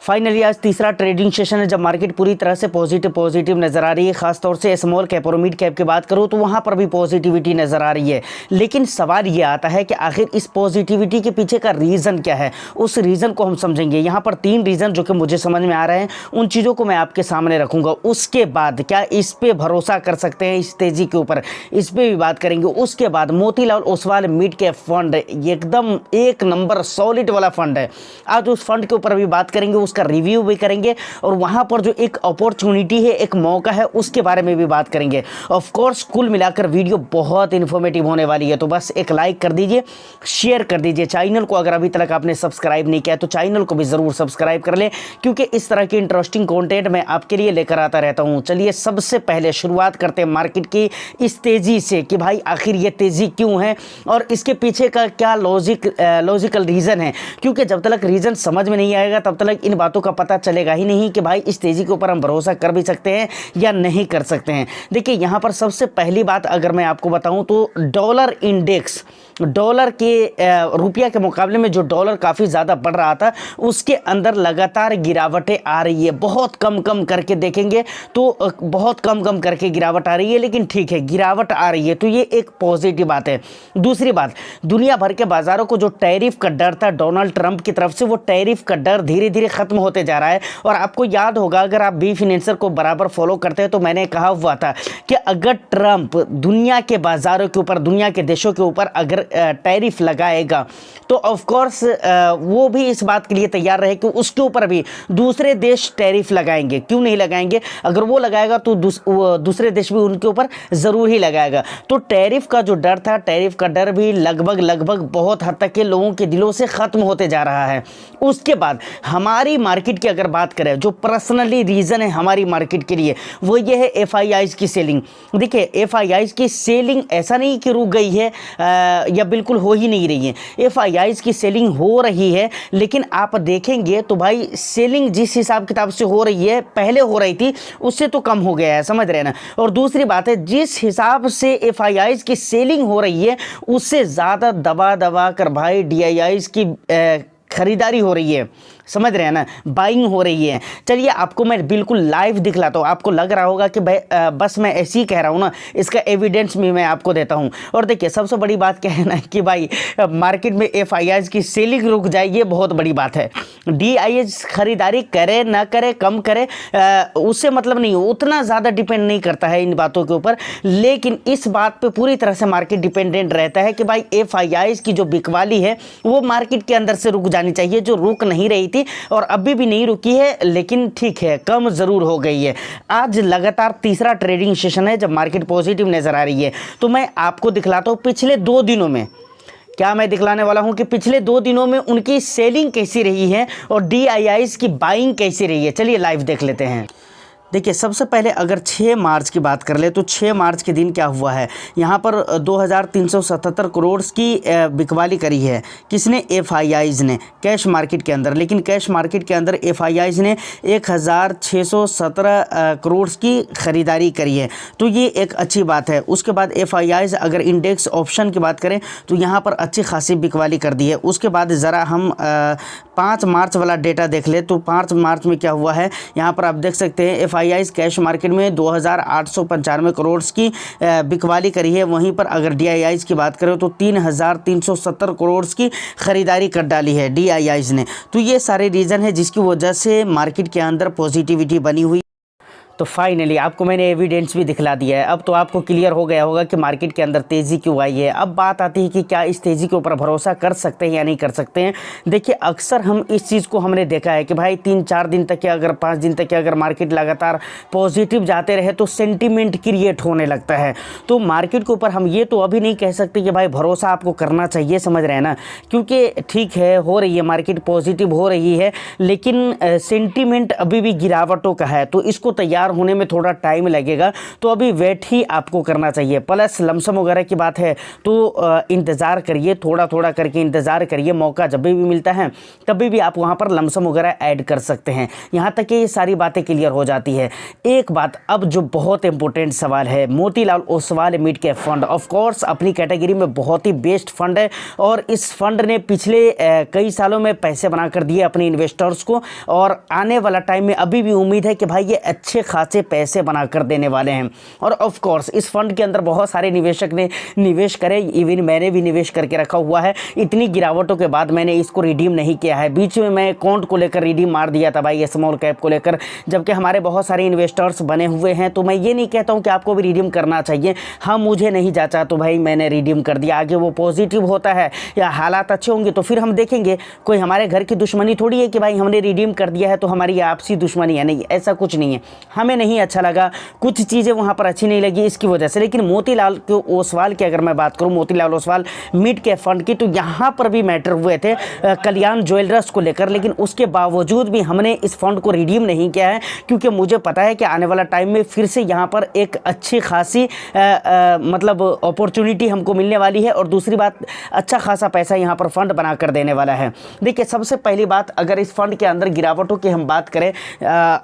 Finally आज तीसरा trading session है जब मार्केट पूरी तरह से पॉजिटिव नजर आ रही है। खासतौर से स्मॉल कैप और मिड कैप की बात करूँ तो वहाँ पर भी पॉजिटिविटी नजर आ रही है। लेकिन सवाल ये आता है कि आखिर इस पॉजिटिविटी के पीछे का रीज़न क्या है, उस रीज़न को हम समझेंगे। यहाँ पर 3 रीज़न जो कि मुझे समझ में आ रहे हैं, उन चीज़ों को मैं आपके सामने रखूँगा। उसके बाद क्या इस पर भरोसा कर सकते हैं इस तेज़ी के ऊपर, इस पर भी बात करेंगे। उसके बाद Motilal Oswal mid cap fund एकदम 1 नंबर सॉलिड वाला फंड है, आज उस फंड के ऊपर भी बात करेंगे, उसका रिव्यू भी करेंगे और वहां पर जो एक अपॉर्चुनिटी है, एक मौका है, उसके बारे में भी बात करेंगे। ऑफ कोर्स कुल मिलाकर वीडियो बहुत इन्फॉर्मेटिव होने वाली है, तो बस एक लाइक कर दीजिए, शेयर कर दीजिए। चैनल को अगर अभी तक आपने सब्सक्राइब नहीं किया तो चैनल को भी ज़रूर सब्सक्राइब कर लें, क्योंकि इस तरह की इंटरेस्टिंग कंटेंट मैं आपके लिए लेकर आता रहता हूं। चलिए सबसे पहले शुरुआत करते हैं मार्केट की इस तेज़ी से कि भाई आखिर ये तेज़ी क्यों है और इसके पीछे का क्या लॉजिकल रीज़न है, क्योंकि जब तक रीज़न समझ में नहीं आएगा तब तक इन बातों का पता चलेगा ही नहीं कि भाई इस तेज़ी के ऊपर हम भरोसा कर भी सकते हैं या नहीं कर सकते हैं। देखिए यहाँ पर सबसे पहली बात अगर मैं आपको बताऊं तो डॉलर इंडेक्स, डॉलर के रुपया के मुकाबले में जो डॉलर काफ़ी ज़्यादा बढ़ रहा था उसके अंदर लगातार गिरावटें आ रही है। बहुत कम करके देखेंगे तो बहुत कम करके गिरावट आ रही है, लेकिन ठीक है गिरावट आ रही है तो ये एक पॉजिटिव बात है। दूसरी बात, दुनिया भर के बाज़ारों को जो टैरिफ का डर था डोनाल्ड ट्रंप की तरफ से, वो टैरिफ का डर धीरे धीरे ख़त्म होते जा रहा है। और आपको याद होगा अगर आप बी फिनेंसर को बराबर फॉलो करते हैं तो मैंने कहा हुआ था कि अगर ट्रंप दुनिया के बाज़ारों के ऊपर, दुनिया के देशों के ऊपर अगर टैरिफ लगाएगा तो ऑफ कोर्स वो भी इस बात के लिए तैयार रहे कि उसके ऊपर भी दूसरे देश टैरिफ लगाएंगे। क्यों नहीं लगाएंगे, अगर वो लगाएगा तो दूसरे देश भी उनके ऊपर ज़रूर ही लगाएगा। तो टैरिफ का जो डर था, टैरिफ का डर भी लगभग बहुत हद तक के लोगों के दिलों से ख़त्म होते जा रहा है। उसके बाद हमारी मार्केट की अगर बात करें, जो पर्सनली रीज़न है हमारी मार्केट के लिए, वो ये है एफआईआईज़ की सेलिंग। देखिए एफआईआईज़ की सेलिंग ऐसा नहीं कि रुक गई है या बिल्कुल हो ही नहीं रही है, एफआईआईज़ की सेलिंग हो रही है। लेकिन आप देखेंगे तो भाई सेलिंग जिस हिसाब किताब से हो रही है, पहले हो रही थी उससे तो कम हो गया है, समझ रहे हैं ना। और दूसरी बात है, जिस हिसाब से एफआईआईज़ की सेलिंग हो रही है उससे ज़्यादा दबा कर भाई डीआईआईज़ की खरीदारी हो रही है, समझ रहे हैं ना, बाइंग हो रही है। चलिए आपको मैं बिल्कुल लाइव दिखलाता हूँ। आपको लग रहा होगा कि भाई बस मैं ऐसे ही कह रहा हूँ ना, इसका एविडेंस भी मैं आपको देता हूँ। और देखिए सबसे बड़ी बात क्या है ना कि भाई मार्केट में एफआईआईज़ की सेलिंग रुक जाए, ये बहुत बड़ी बात है। डीआईआईज़ खरीदारी करे ना करे, कम करे, उससे मतलब नहीं, उतना ज़्यादा डिपेंड नहीं करता है इन बातों के ऊपर। लेकिन इस बात पर पूरी तरह से मार्केट डिपेंडेंट रहता है कि भाई एफआईआईज़ की जो बिकवाली है वो मार्केट के अंदर से रुक जानी चाहिए, जो रुक नहीं रही थी और अभी भी नहीं रुकी है, लेकिन ठीक है कम ज़रूर हो गई है। आज लगातार तीसरा ट्रेडिंग सेशन है जब मार्केट पॉजिटिव नज़र आ रही है। तो मैं आपको दिखलाता हूँ पिछले 2 दिनों में, क्या मैं दिखलाने वाला हूं कि पिछले 2 दिनों में उनकी सेलिंग कैसी रही है और डीआईआईज़ की बाइंग कैसी रही है। चलिए लाइव देख लेते हैं। देखिए सबसे पहले अगर 6 मार्च की बात कर ले तो 6 मार्च के दिन क्या हुआ है, यहाँ पर 2377 करोड़ की बिकवाली करी है। किसने, एफआईआईज़ ने, कैश मार्केट के अंदर। लेकिन कैश मार्केट के अंदर एफआईआईज़ ने 1617 करोड़ की ख़रीदारी करी है, तो ये एक अच्छी बात है। उसके बाद एफआईआईज़ अगर इंडेक्स ऑप्शन की बात करें तो यहाँ पर अच्छी खासी बिकवाली कर दी है। उसके बाद ज़रा हम 5 मार्च वाला डेटा देख ले तो 5 मार्च में क्या हुआ है, यहाँ पर आप देख सकते हैं एफआईआईज़ कैश मार्केट में 2895 करोड़ की बिकवाली करी है। वहीं पर अगर डीआईआईज़ की बात करें तो 3370 करोड़ की खरीदारी कर डाली है डीआईआईज़ ने। तो ये सारे रीज़न है जिसकी वजह से मार्केट के अंदर पॉजिटिविटी बनी हुई। तो फाइनली आपको मैंने एविडेंस भी दिखला दिया है। अब तो आपको क्लियर हो गया होगा कि मार्केट के अंदर तेज़ी क्यों आई है। अब बात आती है कि क्या इस तेज़ी के ऊपर भरोसा कर सकते हैं या नहीं कर सकते हैं। देखिए अक्सर हम इस चीज़ को हमने देखा है कि भाई 3-4 दिन तक या अगर 5 दिन तक या अगर मार्केट लगातार पॉजिटिव जाते रहे तो सेंटीमेंट क्रिएट होने लगता है। तो मार्केट के ऊपर हम ये तो अभी नहीं कह सकते कि भाई भरोसा आपको करना चाहिए, समझ रहे हैं ना, क्योंकि ठीक है हो रही है मार्केट पॉजिटिव हो रही है, लेकिन सेंटीमेंट अभी भी गिरावटों का है, तो इसको तैयार तैयार होने में थोड़ा टाइम लगेगा, तो अभी वेट ही आपको करना चाहिए। प्लस लमसम वगैरह की बात है तो इंतज़ार करिए, थोड़ा थोड़ा करके इंतज़ार करिए, मौका जब भी मिलता है तभी भी आप वहाँ पर लमसम वगैरह ऐड कर सकते हैं। यहाँ तक कि ये सारी बातें क्लियर हो जाती है। एक बात अब जो बहुत इंपॉर्टेंट सवाल है, Motilal Oswal mid cap fund of course अपनी कैटेगरी में बहुत ही बेस्ट फंड है और इस फंड ने पिछले कई सालों में पैसे बना कर दिए अपने इन्वेस्टर्स को और आने वाला टाइम में अभी भी उम्मीद है कि भाई ये अच्छे खासे पैसे बना कर देने वाले हैं। और ऑफ कोर्स इस फंड के अंदर बहुत सारे निवेशक ने निवेश करे, इवन मैंने भी निवेश करके रखा हुआ है। इतनी गिरावटों के बाद मैंने इसको रिडीम नहीं किया है। बीच में मैं अकाउंट को लेकर रिडीम मार दिया था भाई, स्मॉल कैप को लेकर, जबकि हमारे बहुत सारे इन्वेस्टर्स बने हुए हैं। तो मैं ये नहीं कहता हूँ कि आपको भी रिडीम करना चाहिए। हाँ, मुझे नहीं जाचा तो भाई मैंने रिडीम कर दिया। आगे वो पॉजिटिव होता है या हालात अच्छे होंगे तो फिर हम देखेंगे। कोई हमारे घर की दुश्मनी थोड़ी है कि भाई हमने रिडीम कर दिया है तो हमारी आपसी दुश्मनी है, नहीं, ऐसा कुछ नहीं है। हमें नहीं अच्छा लगा, कुछ चीज़ें वहाँ पर अच्छी नहीं लगी इसकी वजह से। लेकिन मोतीलाल ओसवाल की अगर मैं बात करूँ, Motilal Oswal mid cap fund की, तो यहाँ पर भी मैटर हुए थे कल्याण ज्वेलर्स को लेकर, लेकिन उसके बावजूद भी हमने इस फंड को रिडीम नहीं किया है क्योंकि मुझे पता है कि आने वाला टाइम में फिर से यहाँ पर एक अच्छी खासी मतलब अपॉर्चुनिटी हमको मिलने वाली है और दूसरी बात अच्छा खासा पैसा यहाँ पर फंड बना कर देने वाला है। देखिए, सबसे पहली बात अगर इस फंड के अंदर गिरावटों की हम बात करें,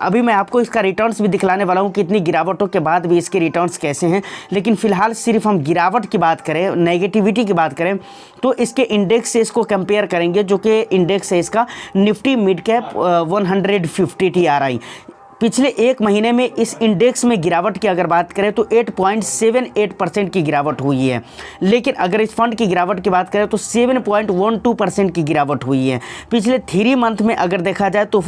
अभी मैं आपको इसका रिटर्न्स भी दिखलाने वाला हूँ कि इतनी गिरावटों के बाद भी इसके रिटर्न्स कैसे हैं। लेकिन फिलहाल सिर्फ हम गिरावट की बात करें, नेगेटिविटी की बात करें, तो इसके इंडेक्स से इसको कंपेयर करेंगे, जो कि इंडेक्स है इसका निफ्टी मिड कैप 150 TRI। पिछले एक महीने में इस इंडेक्स में गिरावट की अगर बात करें तो 8.78% की गिरावट हुई है। लेकिन अगर इस फंड की गिरावट की बात करें तो 7.12% की गिरावट हुई है। पिछले 3 मंथ में अगर देखा जाए तो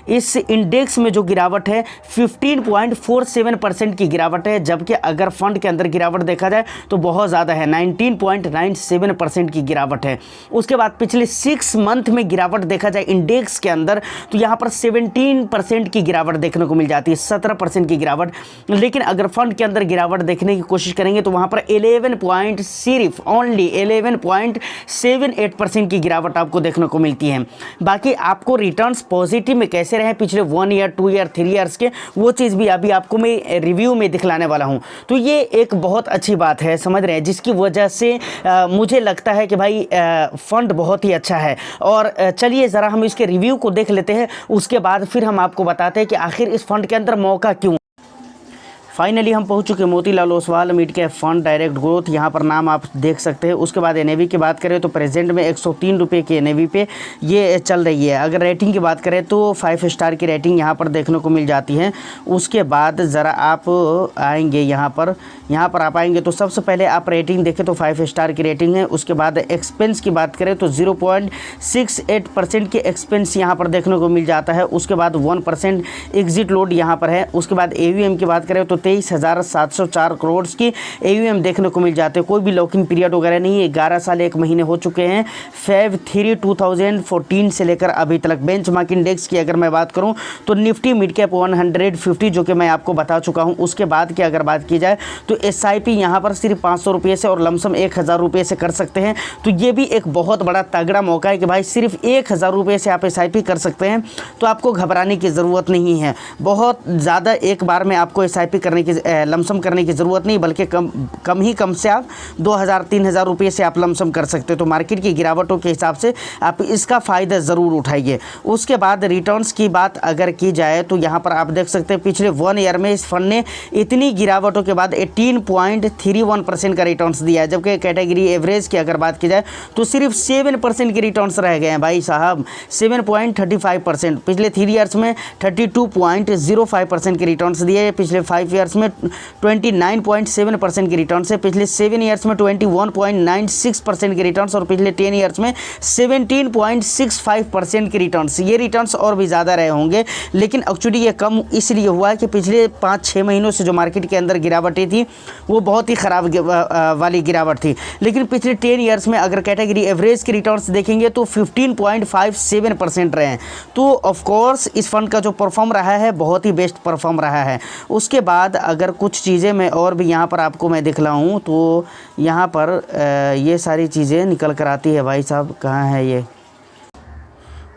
इस इंडेक्स में जो गिरावट है 15.47% की गिरावट है, जबकि अगर फंड के अंदर गिरावट देखा जाए तो बहुत ज़्यादा है, 19.97% की गिरावट है। उसके बाद पिछले 6 मंथ में गिरावट देखा जाए इंडेक्स के अंदर तो यहाँ पर 17% की गिरावट देखने को मिल जाती है, 17% की गिरावट। लेकिन अगर फंड के अंदर गिरावट देखने की कोशिश करेंगे तो वहां पर 11.78% की गिरावट आपको देखने को मिलती है। बाकी आपको रिटर्न्स पॉजिटिव में कैसे रहे पिछले 1 ईयर, 2 ईयर, 3 ईयर्स के, वो चीज़ भी अभी आपको मैं रिव्यू में दिखलाने वाला हूं। तो ये एक बहुत अच्छी बात है, समझ रहे हैं, जिसकी वजह से मुझे लगता है कि भाई फंड बहुत ही अच्छा है। और चलिए ज़रा हम इसके रिव्यू को देख लेते हैं, उसके बाद फिर हम आपको बताते हैं कि आखिर इस फंड के अंदर मौका क्यों। फाइनली हम पहुंच चुके Motilal Oswal mid cap fund direct growth, यहाँ पर नाम आप देख सकते हैं। उसके बाद एनएवी की बात करें तो प्रेजेंट में 103 रुपये की एनएवी पे ये चल रही है। अगर रेटिंग की बात करें तो 5 स्टार की रेटिंग यहाँ पर देखने को मिल जाती है। उसके बाद ज़रा आप आएंगे यहाँ पर आप आएंगे तो सबसे पहले आप रेटिंग देखें तो 5 स्टार की रेटिंग है। उसके बाद एक्सपेंस की बात करें तो 0.68% के एक्सपेंस यहाँ पर देखने को मिल जाता है। उसके बाद 1% एग्जिट लोड यहाँ पर है। उसके बाद AUM की बात करें तो 23,704 करोड़ की AUM देखने को मिल जाते हैं। कोई भी लॉकिंग पीरियड वगैरह नहीं है, 11 साल 1 महीने हो चुके हैं Feb 3 2014 से लेकर अभी तक। बेंचमार्क इंडेक्स की अगर मैं बात करूं तो निफ्टी मिड कैप 150 जो कि मैं आपको बता चुका हूं। उसके बाद की अगर बात की जाए तो SIP यहां पर सिर्फ 500 रुपये से और लमसम 1000 रुपये से कर सकते हैं। तो ये भी एक बहुत बड़ा तगड़ा मौका है कि भाई सिर्फ 1000 रुपये से आप SIP कर सकते हैं, तो आपको घबराने की ज़रूरत नहीं है। बहुत ज़्यादा एक बार में आपको SIP करने की लमसम करने की ज़रूरत नहीं, बल्कि कम से आप 2000-3000 रुपये से आप लमसम कर सकते हो। तो मार्केट की गिरावटों के हिसाब से आप इसका फ़ायदा ज़रूर उठाइए। उसके बाद रिटर्न्स की बात अगर की जाए तो यहाँ पर आप देख सकते हैं पिछले 1 ईयर में इस फंड ने इतनी गिरावटों के बाद 18.31% का रिटर्न्स दिया है, जबकि कैटेगरी एवरेज की अगर बात की जाए तो सिर्फ 7% के रिटर्न्स रह गए हैं भाई साहब, 7.35%। पिछले 3 ईयर्स में 32.05% के रिटर्न्स दिए, पिछले 5 ईयर्स में 29.7% के रिटर्न्स है, पिछले 7 ईयर्स में 21.96% के रिटर्न्स और पिछले 10 ईयर्स में 17.65% के रिटर्न्स। ये रिटर्न्स और भी ज़्यादा रहे होंगे, लेकिन एक्चुअली ये कम इसलिए हुआ है कि पिछले 5-6 महीनों से जो मार्केट के अंदर गिरावटें थी वो बहुत ही ख़राब वाली गिरावट थी। लेकिन पिछले 10 ईयर्स में अगर कैटेगरी एवरेज के रिटर्न्स देखेंगे तो 15.57% रहे हैं। तो ऑफकोर्स इस फंड का जो परफॉर्म रहा है बहुत ही बेस्ट परफॉर्म रहा है। उसके बाद अगर कुछ चीज़ें मैं और भी यहाँ पर आपको मैं दिखलाऊँ तो यहाँ पर ये सारी चीज़ें निकल कर आती है। भाई साहब कहाँ है ये,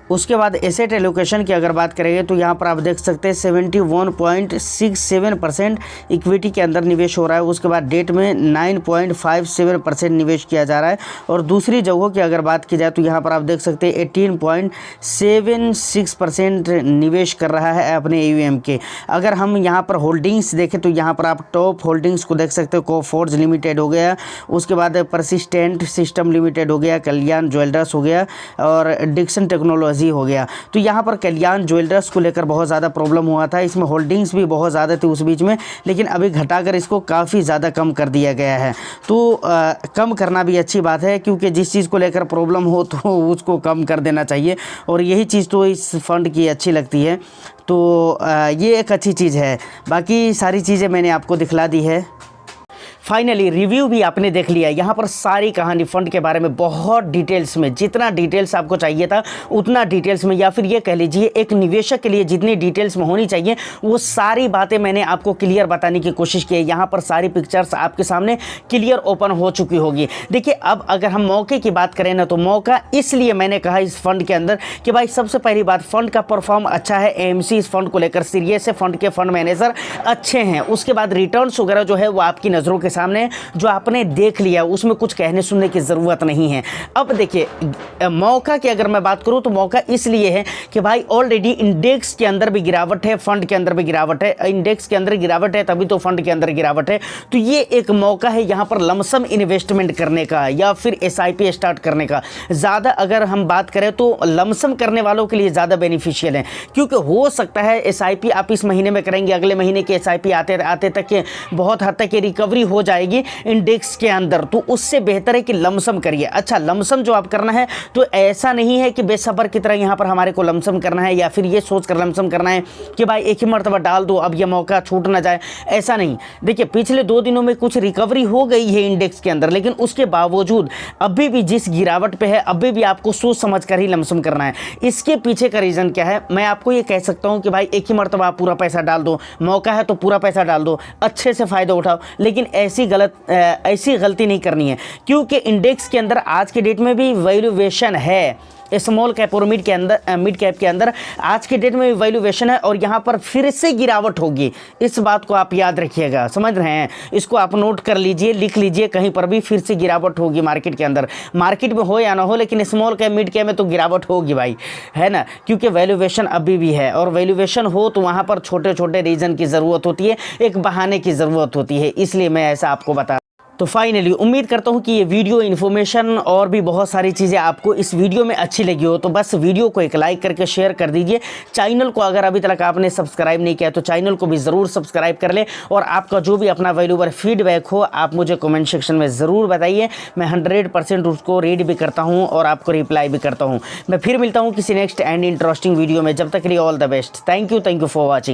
उसके बाद एसेट एलोकेशन की अगर बात करेंगे तो यहाँ पर आप देख सकते हैं 71.67% इक्विटी के अंदर निवेश हो रहा है। उसके बाद डेट में 9.57% निवेश किया जा रहा है। और दूसरी जगहों की अगर बात की जाए तो यहाँ पर आप देख सकते हैं 18.76% निवेश कर रहा है अपने AUM के। अगर हम यहाँ पर होल्डिंग्स देखें तो यहाँ पर आप टॉप होल्डिंग्स को देख सकते हो। कोफोर्ज लिमिटेड हो गया, उसके बाद परसिस्टेंट सिस्टम लिमिटेड हो गया, कल्याण ज्वेलर्स हो गया और डिक्सन टेक्नोलॉजी हो गया। तो यहाँ पर कल्याण ज्वेलर्स को लेकर बहुत ज़्यादा प्रॉब्लम हुआ था, इसमें होल्डिंग्स भी बहुत ज़्यादा थी उस बीच में, लेकिन अभी घटाकर इसको काफ़ी ज़्यादा कम कर दिया गया है। तो कम करना भी अच्छी बात है, क्योंकि जिस चीज़ को लेकर प्रॉब्लम हो तो उसको कम कर देना चाहिए, और यही चीज़ तो इस फंड की अच्छी लगती है। तो ये एक अच्छी चीज़ है। बाकी सारी चीज़ें मैंने आपको दिखला दी है। फाइनली रिव्यू भी आपने देख लिया। यहाँ पर सारी कहानी फंड के बारे में बहुत डिटेल्स में, जितना डिटेल्स आपको चाहिए था उतना डिटेल्स में, या फिर ये कह लीजिए एक निवेशक के लिए जितनी डिटेल्स में होनी चाहिए वो सारी बातें मैंने आपको क्लियर बताने की कोशिश की है। यहाँ पर सारी पिक्चर्स आपके सामने क्लियर ओपन हो चुकी होगी। देखिए, अब अगर हम मौके की बात करें ना, तो मौका इसलिए मैंने कहा इस फंड के अंदर कि भाई सबसे पहली बात, फंड का परफॉर्म अच्छा है, AMC इस फंड को लेकर सीरियस है, फंड के फंड मैनेजर अच्छे हैं। उसके बाद रिटर्न्स वगैरह जो है वो आपकी नज़रों के सामने जो आपने देख लिया, उसमें कुछ कहने सुनने की ज़रूरत नहीं है। अब देखिए, मौका की अगर मैं बात करूं तो मौका इसलिए है कि भाई ऑलरेडी इंडेक्स के अंदर भी गिरावट है, फंड के अंदर भी गिरावट है। इंडेक्स के अंदर गिरावट है तभी तो फंड के अंदर गिरावट है। तो ये एक मौका है यहाँ पर लमसम इन्वेस्टमेंट करने का या फिर SIP स्टार्ट करने का। ज़्यादा अगर हम बात करें तो लमसम करने वालों के लिए ज़्यादा बेनिफिशियल है, क्योंकि हो सकता है SIP आप इस महीने में करेंगे, अगले महीने के SIP आते आते तक के बहुत हद तक रिकवरी हो जाएगी इंडेक्स के अंदर। तो उससे बेहतर है कि लमसम करिए। अच्छा, लमसम जो आप करना है तो ऐसा नहीं है कि बेसब्र की तरह यहाँ पर हमारे को लमसम करना है, या फिर ये सोच कर लमसम करना है कि भाई एक ही मर्तबा डाल दो, अब ये मौका छूट ना जाए, ऐसा नहीं। देखिए, पिछले 2 दिनों में कुछ रिकवरी हो गई है इंडेक्स के अंदर, लेकिन उसके बावजूद अभी भी जिस गिरावट पे है, अभी भी आपको सोच समझ कर ही लमसम करना है। इसके पीछे का रीज़न क्या है, मैं आपको ये कह सकता हूँ कि भाई एक ही मर्तबा आप पूरा पैसा डाल दो, मौका है तो पूरा पैसा डाल दो, अच्छे से फ़ायदा उठाओ, लेकिन ऐसी गलती नहीं करनी है, क्योंकि इंडेक्स के अंदर आज के डेट में भी वैल्यूएशन है। स्मॉल कैप और मिड कैप के अंदर आज के डेट में वैल्यूएशन है, और यहाँ पर फिर से गिरावट होगी। इस बात को आप याद रखिएगा, समझ रहे हैं? इसको आप नोट कर लीजिए, लिख लीजिए, कहीं पर भी फिर से गिरावट होगी मार्केट के अंदर। मार्केट में हो या ना हो, लेकिन स्मॉल कैप मिड कैप में तो गिरावट होगी भाई, है ना? क्योंकि वैल्यूएशन अभी भी है, और वैल्यूएशन हो तो वहाँ पर छोटे छोटे रीज़न की ज़रूरत होती है, एक बहाने की ज़रूरत होती है, इसलिए मैं ऐसा आपको बता। तो फाइनली उम्मीद करता हूँ कि ये वीडियो इन्फॉर्मेशन और भी बहुत सारी चीज़ें आपको इस वीडियो में अच्छी लगी हो, तो बस वीडियो को एक लाइक करके शेयर कर दीजिए। चैनल को अगर अभी तक आपने सब्सक्राइब नहीं किया तो चैनल को भी ज़रूर सब्सक्राइब कर ले, और आपका जो भी अपना वैल्यूएबल फीडबैक हो आप मुझे कमेंट सेक्शन में ज़रूर बताइए। मैं 100% उसको रीड भी करता हूँ और आपको रिप्लाई भी करता हूँ। मैं फिर मिलता हूँ किसी नेक्स्ट एंड इंटरेस्टिंग वीडियो में। जब तक के लिए all the best. Thank you for watching.